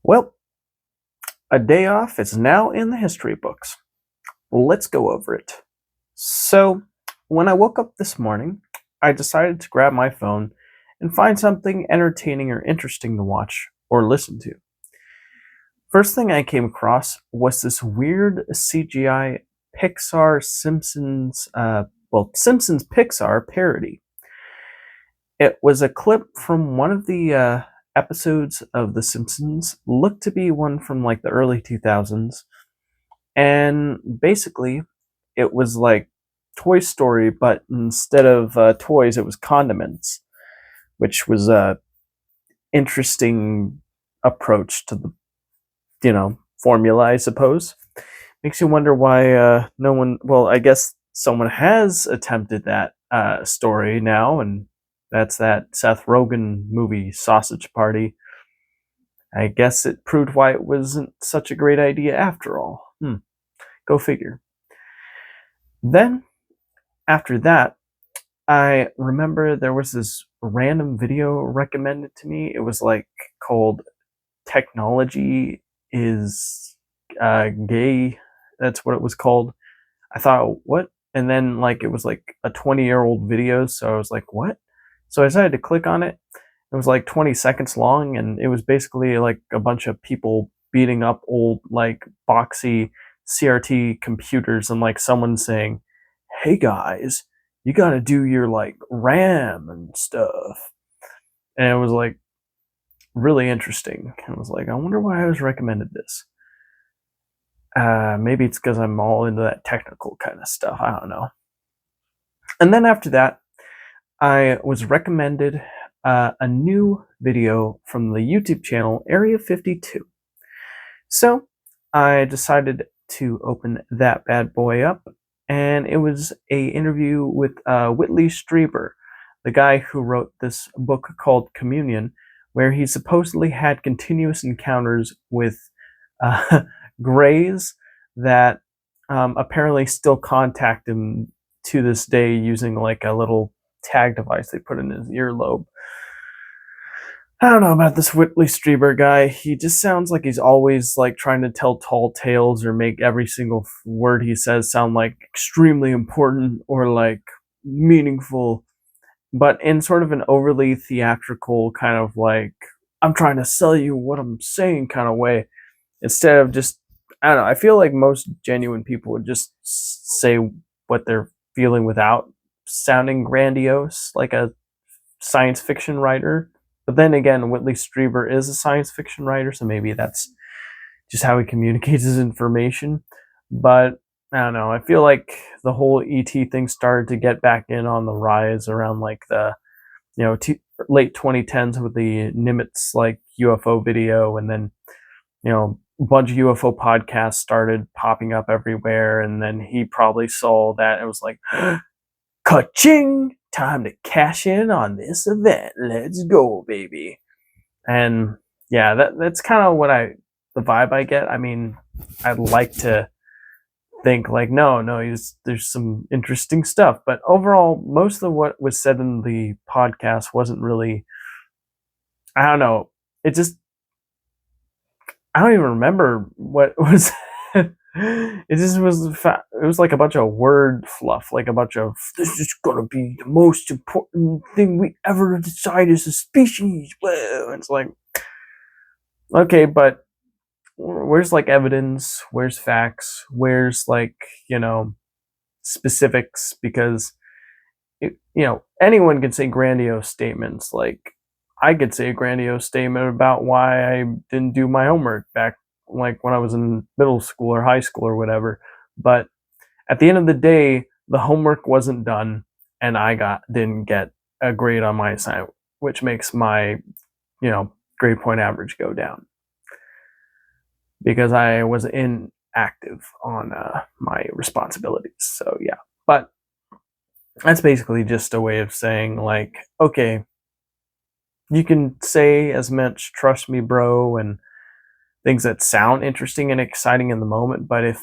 Well, a day off is now in the history books. Let's go over it. So, when I woke up this morning, I decided to grab my phone and find something entertaining or interesting to watch or listen to. First thing I came across was this weird CGI Pixar Simpsons, Simpsons Pixar parody. It was a clip from one of the episodes of The Simpsons, looked to be one from like the early 2000s, and basically it was like Toy Story, but instead of toys, it was condiments, which was a interesting approach to the formula, I suppose. Makes you wonder why no one. Well, I guess someone has attempted that story now, and that's that Seth Rogen movie, Sausage Party. I guess it proved why it wasn't such a great idea after all. Go figure. Then, after that, I remember there was this random video recommended to me. It was like called Technology is Gay. That's what it was called. I thought, what? And then like it was like a 20-year-old video, so I was like, what? So I decided to click on it. It was like 20 seconds long, and it was basically like a bunch of people beating up old like boxy CRT computers, and like someone saying, "Hey guys, you got to do your like RAM and stuff." And it was like really interesting. I was like, I wonder why I was recommended this. Maybe it's because I'm all into that technical kind of stuff. I don't know. And then after that, I was recommended a new video from the YouTube channel Area 52. So I decided to open that bad boy up, and it was a interview with Whitley Strieber, the guy who wrote this book called Communion, where he supposedly had continuous encounters with grays that apparently still contact him to this day using like a little tag device they put in his earlobe. I don't know about this Whitley Strieber guy. He just sounds like he's always like trying to tell tall tales or make every single word he says sound like extremely important or like meaningful, but in sort of an overly theatrical kind of like, I'm trying to sell you what I'm saying kind of way, instead of just, I don't know. I feel like most genuine people would just say what they're feeling without sounding grandiose, like a science fiction writer. But then again, Whitley Strieber is a science fiction writer, so maybe that's just how he communicates his information. But I don't know. I feel like the whole ET thing started to get back in on the rise around like the late 2010s with the Nimitz like UFO video, and then a bunch of UFO podcasts started popping up everywhere, and then he probably saw that and was like, ka-ching, time to cash in on this event. Let's go, baby. And yeah, that's kind of the vibe I get. I mean, I'd like to think like, no, there's some interesting stuff, but overall, most of what was said in the podcast wasn't really, I don't know, it just, I don't even remember what was. It just was. It was like a bunch of word fluff, like a bunch of "this is gonna be the most important thing we ever decide as a species." Well, it's like, okay, but where's like evidence? Where's facts? Where's like specifics? Because anyone can say grandiose statements. Like I could say a grandiose statement about why I didn't do my homework back like when I was in middle school or high school or whatever. But at the end of the day, the homework wasn't done, and I didn't get a grade on my assignment, which makes my grade point average go down because I was inactive on my responsibilities. So yeah, but that's basically just a way of saying like, okay, you can say as much "trust me, bro" and things that sound interesting and exciting in the moment, but if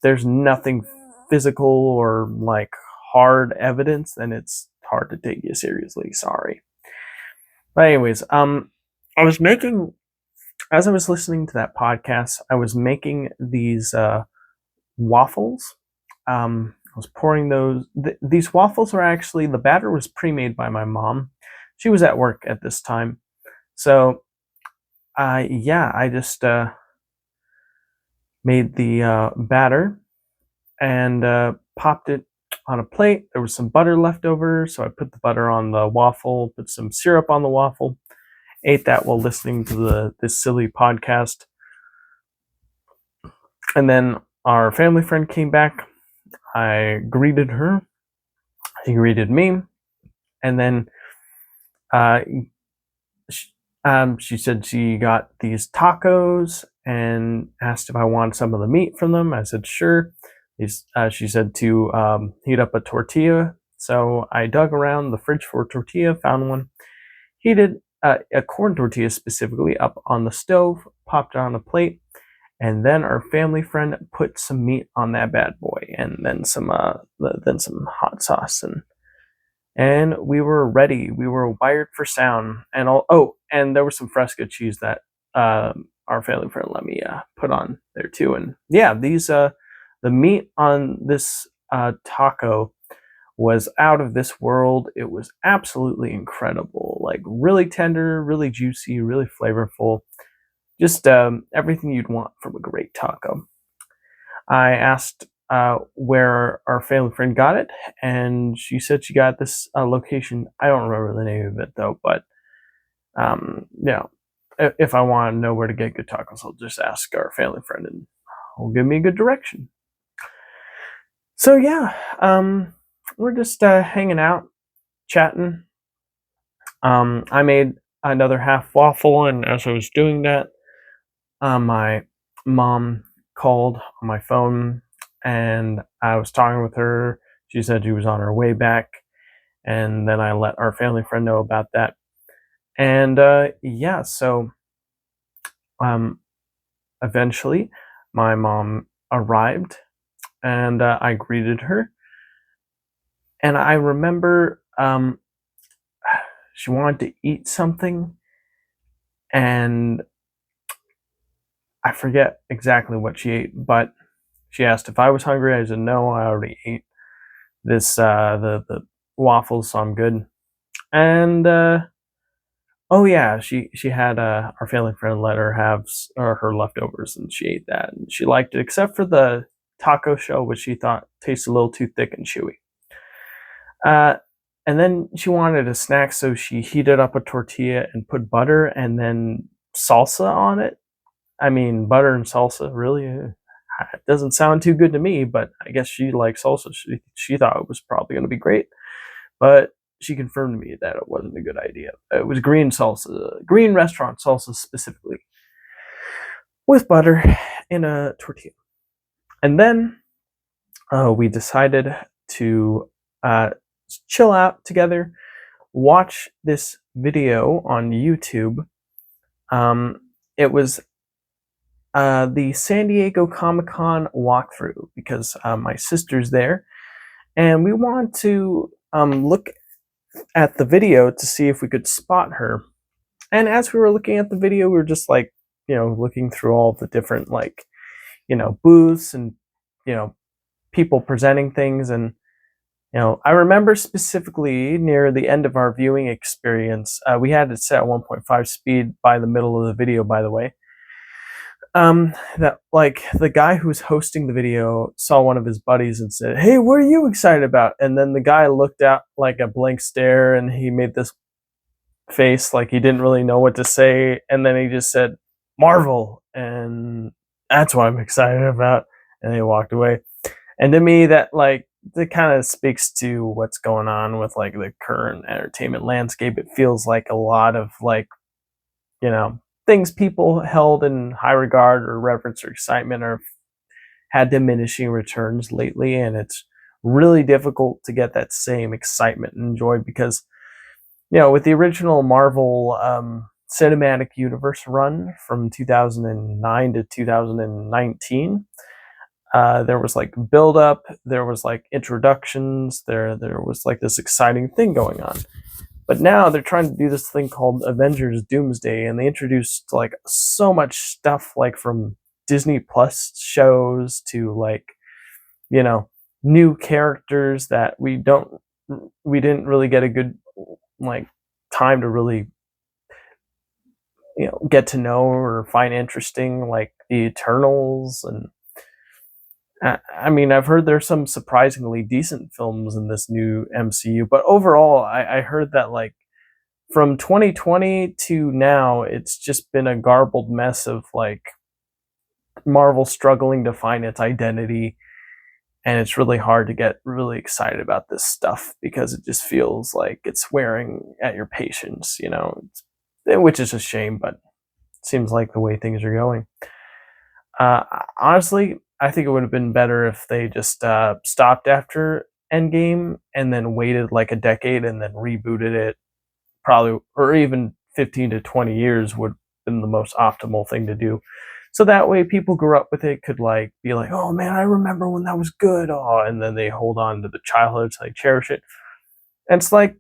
there's nothing physical or like hard evidence, then it's hard to take you seriously. Sorry. But anyways, I was making as I was listening to that podcast, I was making these waffles. I was pouring those. These waffles are actually, the batter was pre-made by my mom. She was at work at this time, so I just made the batter and popped it on a plate. There was some butter left over, so I put the butter on the waffle, put some syrup on the waffle, ate that while listening to this silly podcast. And then our family friend came back. I greeted her. She greeted me. And then she said she got these tacos and asked if I wanted some of the meat from them. I said, sure. She said to heat up a tortilla. So I dug around the fridge for a tortilla, found one, heated a corn tortilla specifically up on the stove, popped it on a plate, and then our family friend put some meat on that bad boy, and then some hot sauce, and we were ready. We were wired for sound, and and there was some Fresco cheese that our family friend let me put on there too. And yeah, the meat on this taco was out of this world. It was absolutely incredible, like really tender, really juicy, really flavorful. Just everything you'd want from a great taco. I asked where our family friend got it, and she said she got this location. I don't remember the name of it though, but if I want to know where to get good tacos, I'll just ask our family friend, and he'll give me a good direction. So yeah, we're just hanging out, chatting. I made another half waffle, and as I was doing that, my mom called on my phone, and I was talking with her. She said she was on her way back, and then I let our family friend know about that. And so eventually my mom arrived, and I greeted her. And I remember she wanted to eat something, and I forget exactly what she ate, but she asked if I was hungry. I said no, I already ate this the waffles, so I'm good. And oh yeah, she had our family friend let her have her leftovers, and she ate that, and she liked it, except for the taco shell, which she thought tasted a little too thick and chewy. And then she wanted a snack, so she heated up a tortilla and put butter and then salsa on it. I mean, butter and salsa, really? It doesn't sound too good to me, but I guess she likes salsa. She thought it was probably going to be great, but she confirmed to me that it wasn't a good idea. It was green salsa, green restaurant salsa specifically, with butter in a tortilla. And then we decided to chill out together, watch this video on YouTube. It was the San Diego Comic-Con walkthrough, because my sister's there, and we wanted to look at the video to see if we could spot her. And as we were looking at the video, we were just like, looking through all the different booths and people presenting things. And I remember specifically near the end of our viewing experience, we had it set at 1.5 speed by the middle of the video, by the way. That like the guy who's hosting the video saw one of his buddies and said, "Hey, what are you excited about?" And then the guy looked out like a blank stare, and he made this face like he didn't really know what to say, and then he just said, "Marvel," and that's what I'm excited about. And he walked away. And to me, that kind of speaks to what's going on with like the current entertainment landscape. It feels like a lot of things people held in high regard or reverence or excitement are had diminishing returns lately, and it's really difficult to get that same excitement and joy, because with the original Marvel cinematic universe run from 2009 to 2019, there was like build up, there was like introductions, there was like this exciting thing going on. But now they're trying to do this thing called Avengers Doomsday, and they introduced like so much stuff, like from Disney Plus shows to like, you know, new characters that we didn't really get a good like time to really, get to know or find interesting, like the Eternals. And I mean, I've heard there's some surprisingly decent films in this new MCU, but overall, I heard that like from 2020 to now, it's just been a garbled mess of like Marvel struggling to find its identity, and it's really hard to get really excited about this stuff because it just feels like it's wearing at your patience, which is a shame, but it seems like the way things are going. Uh, Honestly, I think it would have been better if they just stopped after Endgame and then waited like a decade and then rebooted it, probably, or even 15 to 20 years would have been the most optimal thing to do. So that way people grew up with it, could like be like, oh man, I remember when that was good. Oh, and then they hold on to the childhood, so they cherish it. And it's like,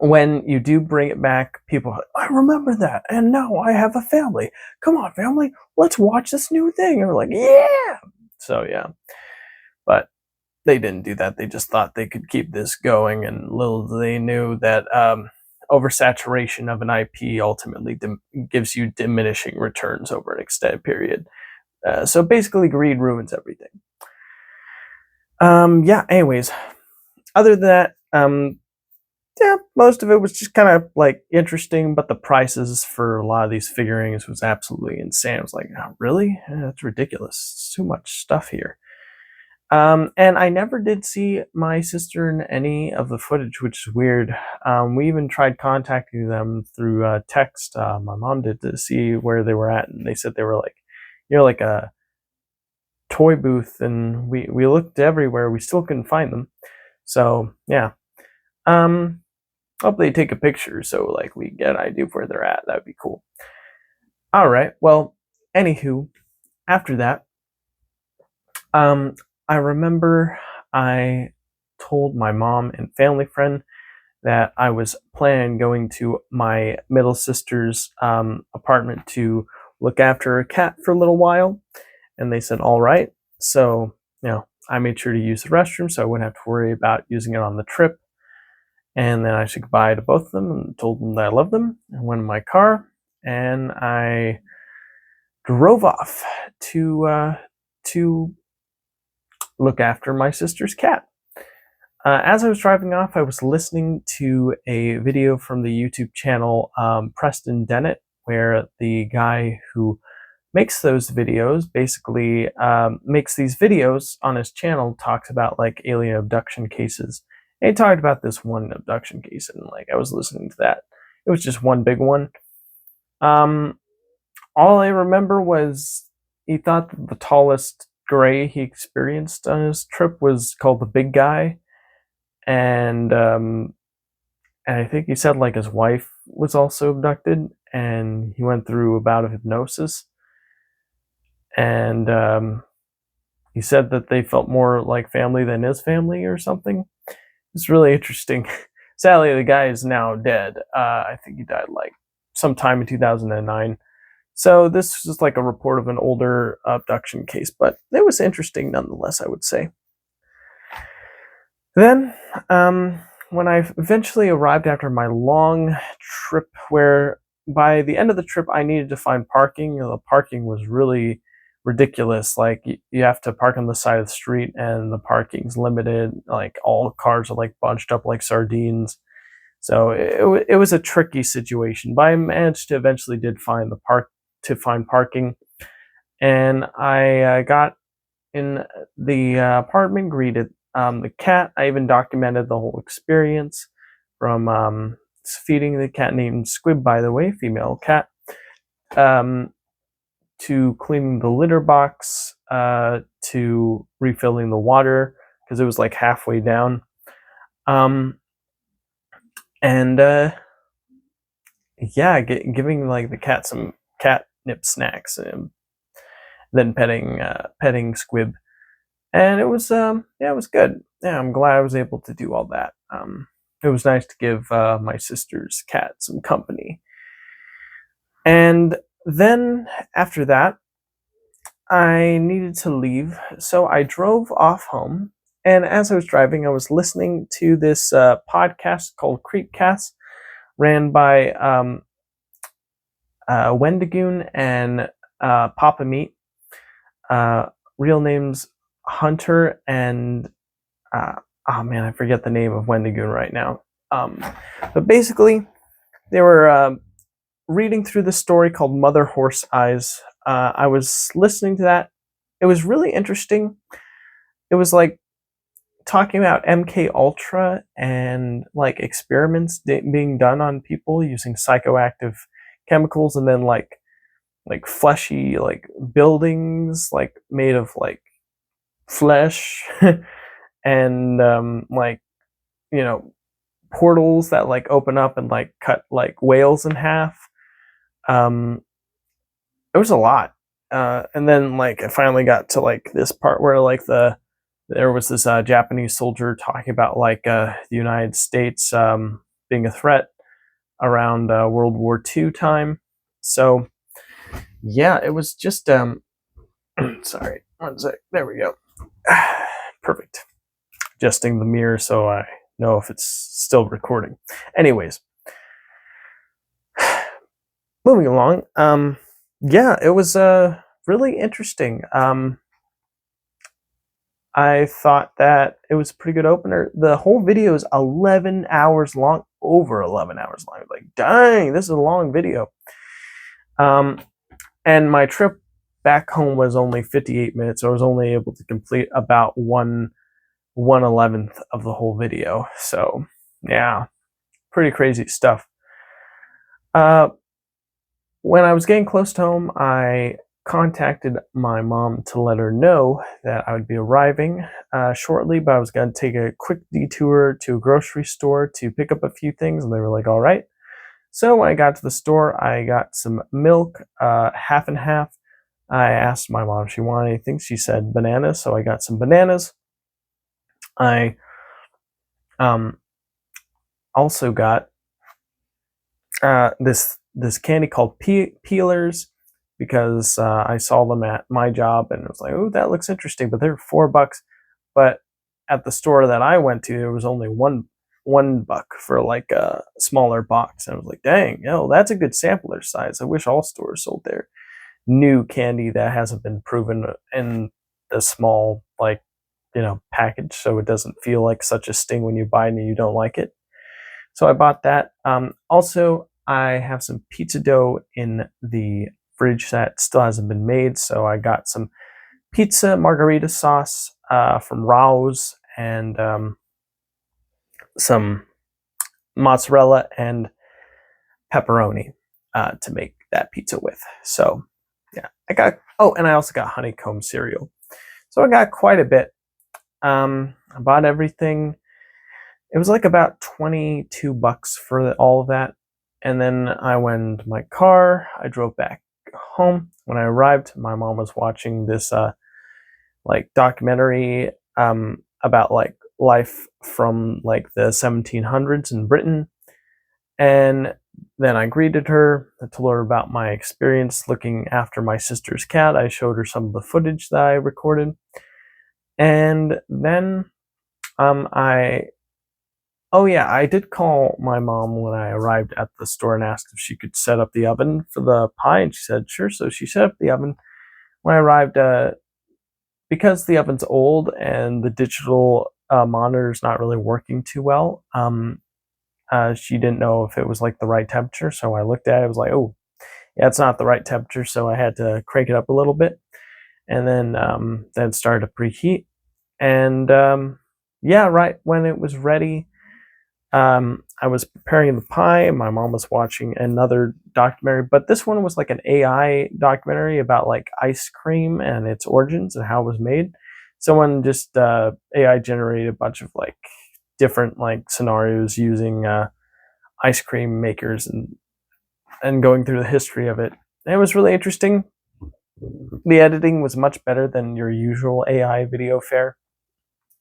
when you do bring it back, people are like, I remember that, and now I have a family. Come on, family, let's watch this new thing. And we're like, yeah. So yeah, but they didn't do that. They just thought they could keep this going, and little they knew that oversaturation of an IP ultimately gives you diminishing returns over an extended period. So basically, greed ruins everything. Yeah. Anyways, other than that, yeah, most of it was just kind of like interesting, but the prices for a lot of these figurines was absolutely insane. I was like, oh, really? That's ridiculous. It's too much stuff here. And I never did see my sister in any of the footage, which is weird. We even tried contacting them through text. My mom did, to see where they were at, and they said they were like, like a toy booth, and we looked everywhere. We still couldn't find them. So yeah. Hope they take a picture so like we get an idea of where they're at. That'd be cool. All right. Well, anywho, after that, I remember I told my mom and family friend that I was planning on going to my middle sister's apartment to look after a cat for a little while, and they said all right. So I made sure to use the restroom so I wouldn't have to worry about using it on the trip. And then I said goodbye to both of them and told them that I loved them, and went in my car, and I drove off to look after my sister's cat. As I was driving off, I was listening to a video from the YouTube channel Preston Dennett, where the guy who makes those videos basically makes these videos on his channel, talks about like alien abduction cases. And he talked about this one abduction case, and like I was listening to that. It was just one big one. All I remember was he thought that the tallest gray he experienced on his trip was called the Big Guy, and I think he said like his wife was also abducted, and he went through a bout of hypnosis, and he said that they felt more like family than his family or something. It's really interesting. Sadly, the guy is now dead. I think he died like sometime in 2009. So this was like a report of an older abduction case, but it was interesting nonetheless, I would say. Then, when I eventually arrived after my long trip, where by the end of the trip I needed to find parking, the parking was really ridiculous. Like you have to park on the side of the street, and the parking's limited. Like all the cars are like bunched up like sardines. So it was a tricky situation, but I managed to eventually find parking, and I got in the apartment, greeted the cat. I even documented the whole experience, from feeding the cat, named Squib, by the way, female cat, to cleaning the litter box, to refilling the water because it was like halfway down, and yeah, giving like the cat some catnip snacks, and then petting Squib, and it was yeah, it was good. Yeah, I'm glad I was able to do all that. it was nice to give my sister's cat some company. And then after that, I needed to leave, so I drove off home. And as I was driving, I was listening to this podcast called Creepcast, ran by Wendigoon and Papa Meat. Real names Hunter and oh man, I forget the name of Wendigoon right now. But basically, they were reading through the story called Mother Horse Eyes. I was listening to that. It was really interesting. It was like talking about MK Ultra and like experiments being done on people using psychoactive chemicals, and then like fleshy like buildings like made of like flesh and like you know portals that like open up and like cut like whales in half. um it was a lot. And then like I finally got to like this part where like there was this Japanese soldier talking about like the United States being a threat around World War II time. So yeah, it was just sorry, one sec. There we go. Perfect. Adjusting the mirror so I know if it's still recording. Anyways, moving along. Yeah, it was really interesting. I thought that it was a pretty good opener. The whole video is 11 hours long, over 11 hours long. Like, dang, this is a long video. And my trip back home was only 58 minutes. So I was only able to complete about 1/11th of the whole video. So yeah, pretty crazy stuff. When I was getting close to home, I contacted my mom to let her know that I would be arriving shortly, but I was going to take a quick detour to a grocery store to pick up a few things, and they were like, all right. So when I got to the store, I got some milk, half and half. I asked my mom if she wanted anything. She said bananas, so I got some bananas. I also got this candy called peelers, because I saw them at my job and it was like, oh, that looks interesting, but they're $4. But at the store that I went to, there was only $1 for like a smaller box. And I was like, dang, that's a good sampler size. I wish all stores sold their new candy that hasn't been proven in a small like package, so it doesn't feel like such a sting when you buy it and you don't like it. So I bought that. Also, I have some pizza dough in the fridge that still hasn't been made, so I got some pizza margarita sauce from Rao's, and some mozzarella and pepperoni to make that pizza with. So yeah, and I also got honeycomb cereal. So I got quite a bit. I bought everything. It was like about $22 for all of that. And then I went to my car. I drove back home. When I arrived, my mom was watching this like documentary about like life from like the 1700s in Britain. And then I greeted her. I told her about my experience looking after my sister's cat. I showed her some of the footage that I recorded. And then I did call my mom when I arrived at the store and asked if she could set up the oven for the pie, and she said sure. So she set up the oven. When I arrived, because the oven's old and the digital monitor is not really working too well, she didn't know if it was like the right temperature. So I looked at it, I was like, oh, yeah, it's not the right temperature. So I had to crank it up a little bit, and then started to preheat. And right when it was ready, I was preparing the pie, and my mom was watching another documentary, but this one was like an AI documentary about like ice cream and its origins and how it was made. Someone just AI generated a bunch of like different like scenarios using ice cream makers and going through the history of it. And it was really interesting. The editing was much better than your usual AI video fare.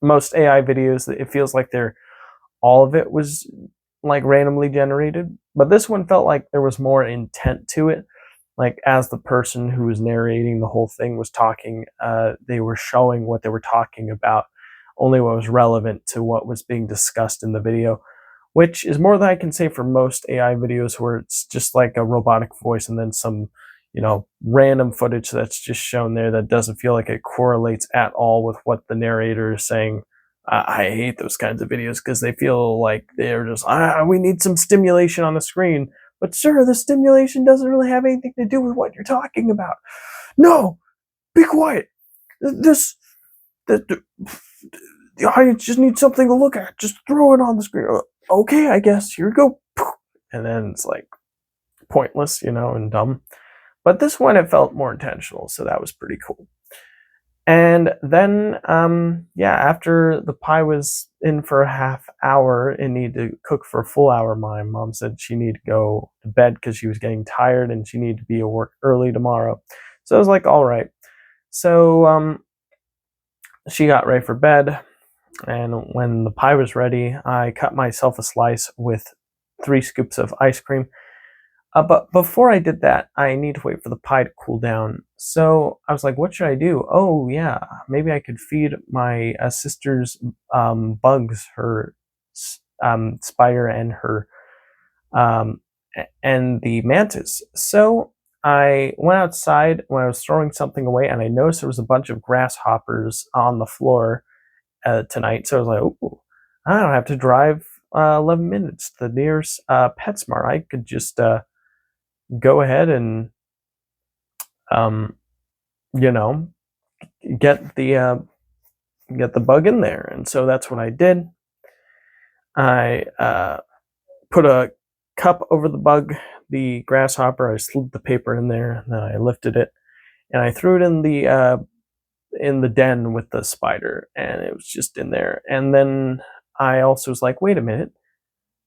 Most AI videos, it feels like they're all of it was like randomly generated, but this one felt like there was more intent to it. Like as the person who was narrating the whole thing was talking, they were showing what they were talking about, only what was relevant to what was being discussed in the video, which is more than I can say for most AI videos where it's just like a robotic voice and then some, random footage that's just shown there that doesn't feel like it correlates at all with what the narrator is saying. I hate those kinds of videos because they feel like they're just, we need some stimulation on the screen. But sir, the stimulation doesn't really have anything to do with what you're talking about. No, be quiet. The audience just needs something to look at. Just throw it on the screen. Okay, I guess. Here we go. And then it's like pointless, and dumb. But this one, it felt more intentional, so that was pretty cool. And then, after the pie was in for a half hour, it needed to cook for a full hour. My mom said she needed to go to bed because she was getting tired and she needed to be at work early tomorrow. So I was like, all right. So she got ready for bed. And when the pie was ready, I cut myself a slice with 3 scoops of ice cream. But before I did that, I need to wait for the pie to cool down. So I was like, what should I do? Oh, yeah, maybe I could feed my sister's bugs, her spider and her and the mantis. So I went outside when I was throwing something away, and I noticed there was a bunch of grasshoppers on the floor tonight. So I was like, oh, I don't have to drive 11 minutes to the nearest PetSmart. I could just go ahead and you know get the bug in there. And so that's what I did. I put a cup over the bug, the grasshopper. I slid the paper in there, and then I lifted it and I threw it in the den with the spider, and it was just in there. And then I also was like, wait a minute,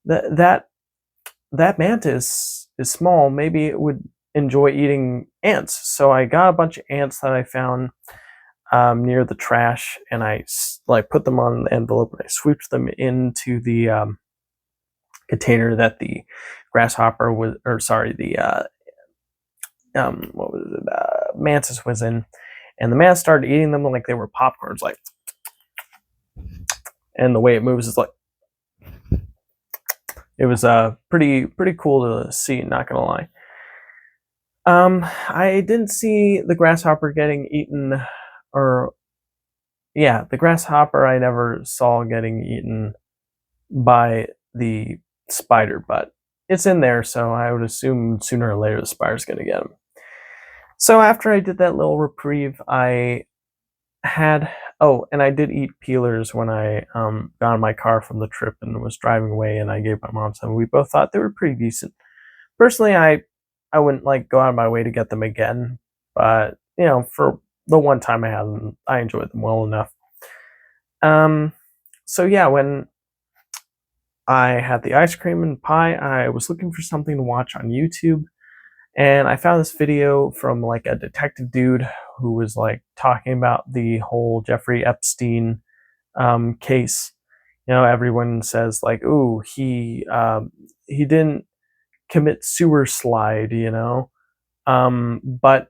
that mantis is small. Maybe it would enjoy eating ants. So I got a bunch of ants that I found near the trash, and I put them on the envelope, and I swooped them into the container that the grasshopper was, or sorry, the what was it? Mantis was in, and the mantis started eating them like they were popcorns, like, and the way it moves is like. It was pretty cool to see, not gonna lie. I didn't see the grasshopper getting eaten, or the grasshopper I never saw getting eaten by the spider, but it's in there, so I would assume sooner or later the spider's gonna get him. So after I did that little reprieve, I had and I did eat peelers when I got in my car from the trip and was driving away, and I gave my mom some. We both thought they were pretty decent. Personally, I wouldn't go out of my way to get them again, but for the one time I had them, I enjoyed them well enough. So yeah, when I had the ice cream and pie, I was looking for something to watch on YouTube, and I found this video from a detective dude who was talking about the whole Jeffrey Epstein case. Everyone says ooh, he didn't commit sewer slide, but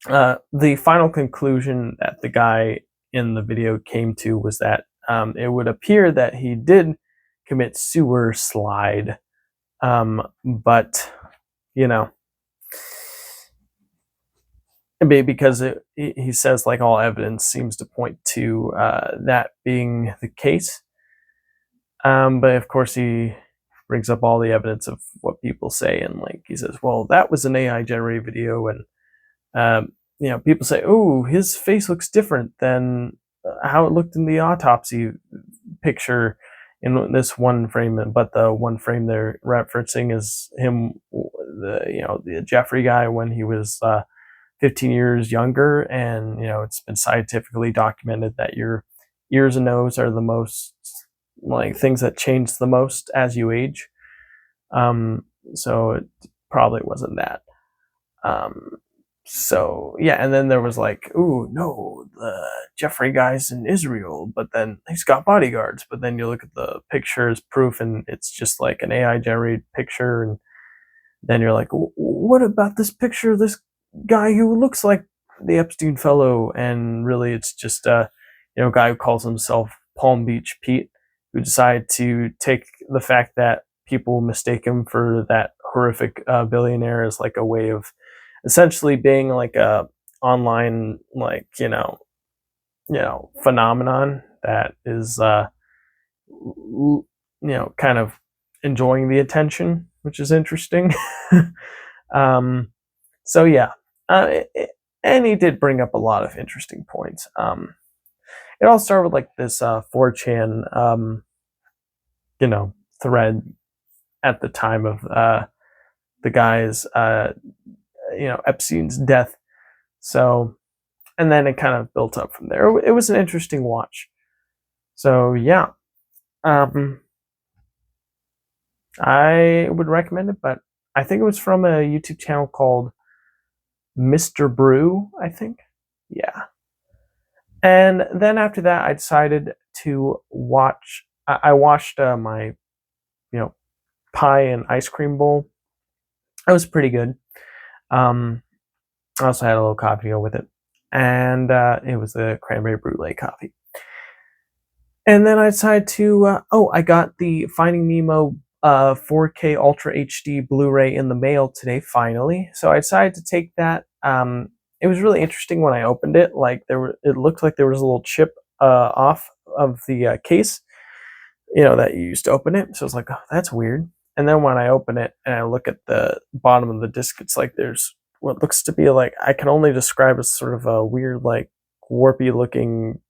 the final conclusion that the guy in the video came to was that it would appear that he did commit sewer slide, but because he says all evidence seems to point to that being the case, but of course he brings up all the evidence of what people say, and he says, well, that was an AI generated video, and people say, oh, his face looks different than how it looked in the autopsy picture in this one frame, but the one frame they're referencing is him, the Jeffrey guy when he was 15 years younger, and it's been scientifically documented that your ears and nose are the most things that change the most as you age. So it probably wasn't that. So yeah, and then there was like, ooh, no, the Jeffrey guy's in Israel, but then he's got bodyguards. But then you look at the picture as proof, and it's just like an AI generated picture, and then you're like, what about this picture of this guy who looks like the Epstein fellow? And really, it's just a guy who calls himself Palm Beach Pete, who decided to take the fact that people mistake him for that horrific billionaire as like a way of essentially being like a online like phenomenon that is kind of enjoying the attention, which is interesting. um, so yeah, and he did bring up a lot of interesting points. It all started with like this 4chan thread at the time of the guy's Epstein's death. So, and then it kind of built up from there. It was an interesting watch. So yeah, I would recommend it, but I think it was from a YouTube channel called Mr. Brew, I think. Yeah. And then after that, I decided to watch. I watched my, pie and ice cream bowl. It was pretty good. I also had a little coffee to go with it, and it was the cranberry brulee coffee. And then I decided to. I got the Finding Nemo 4K Ultra HD Blu-ray in the mail today, finally. So I decided to take that. It was really interesting when I opened it. Like it looked like there was a little chip off of the case, that you used to open it. So I was like, oh, that's weird. And then when I open it and I look at the bottom of the disc, it's like there's what looks to be like, I can only describe as sort of a weird, like warpy looking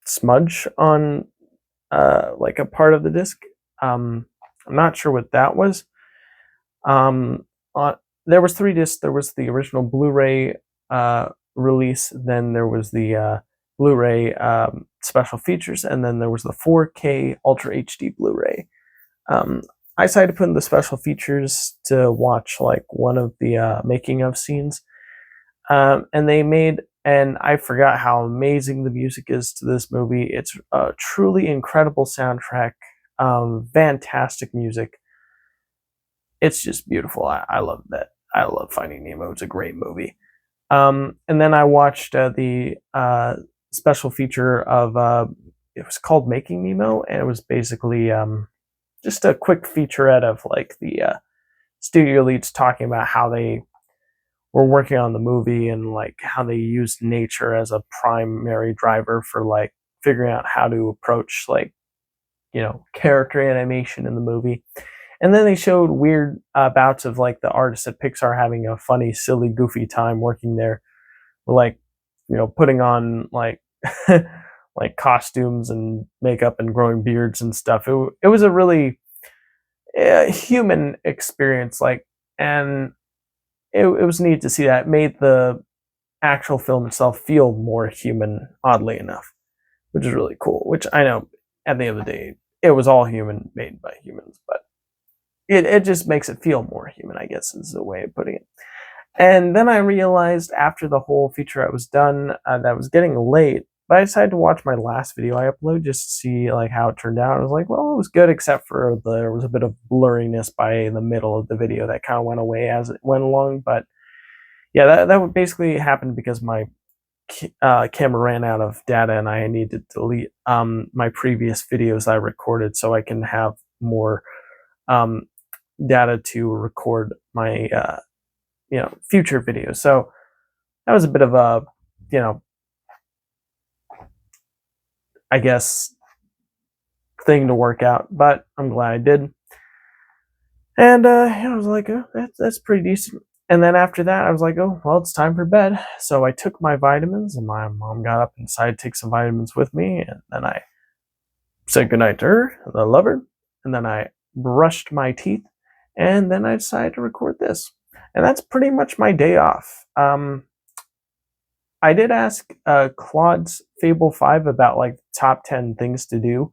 smudge on like a part of the disc. I'm not sure what that was. Um, there was 3 discs. There was the original Blu-ray release, then there was the Blu-ray special features, and then there was the 4K Ultra HD Blu-ray. I decided to put in the special features to watch like one of the making of scenes, and they made. And I forgot how amazing the music is to this movie. It's a truly incredible soundtrack, fantastic music. It's just beautiful. I love that. I love Finding Nemo. It's a great movie. And then I watched the special feature of it was called Making Nemo, and it was basically just a quick featurette of like the studio leads talking about how they were working on the movie and like how they used nature as a primary driver for like figuring out how to approach like character animation in the movie. And then they showed weird bouts of like the artists at Pixar having a funny, silly, goofy time working there, like putting on like like costumes and makeup and growing beards and stuff. It was a really human experience, like, and it was neat to see that. It made the actual film itself feel more human, oddly enough, which is really cool. Which I know at the end of the day, it was all human, made by humans, but it just makes it feel more human, I guess is a way of putting it. And then I realized after the whole featurette was done that it was getting late, but I decided to watch my last video I uploaded just to see like how it turned out. I was like, well, it was good, except for there was a bit of blurriness by the middle of the video that kind of went away as it went along. But yeah, that basically happened because my camera ran out of data and I needed to delete my previous videos I recorded so I can have more data to record my future videos. So that was a bit of a I guess thing to work out, but I'm glad I did. And I was like, oh, that's pretty decent. And then after that, I was like, oh, well, it's time for bed. So I took my vitamins, and my mom got up and decided to take some vitamins with me. And then I said goodnight to her, and I love her. And then I brushed my teeth, and then I decided to record this. And that's pretty much my day off. I did ask Claude's Fable 5 about like top 10 things to do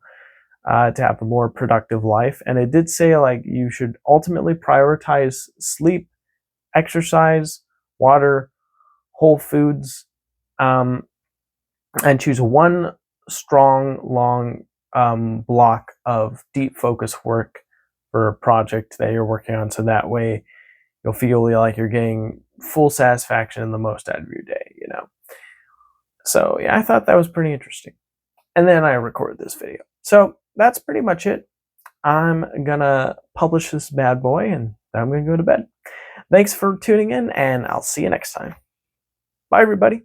to have a more productive life. And it did say like you should ultimately prioritize sleep, exercise, water, whole foods, and choose one strong, long block of deep focus work for a project that you're working on, so that way you'll feel like you're getting full satisfaction and the most out of your day, you know. So yeah, I thought that was pretty interesting. And then I recorded this video. So that's pretty much it. I'm gonna publish this bad boy and then I'm gonna go to bed. Thanks for tuning in, and I'll see you next time. Bye, everybody.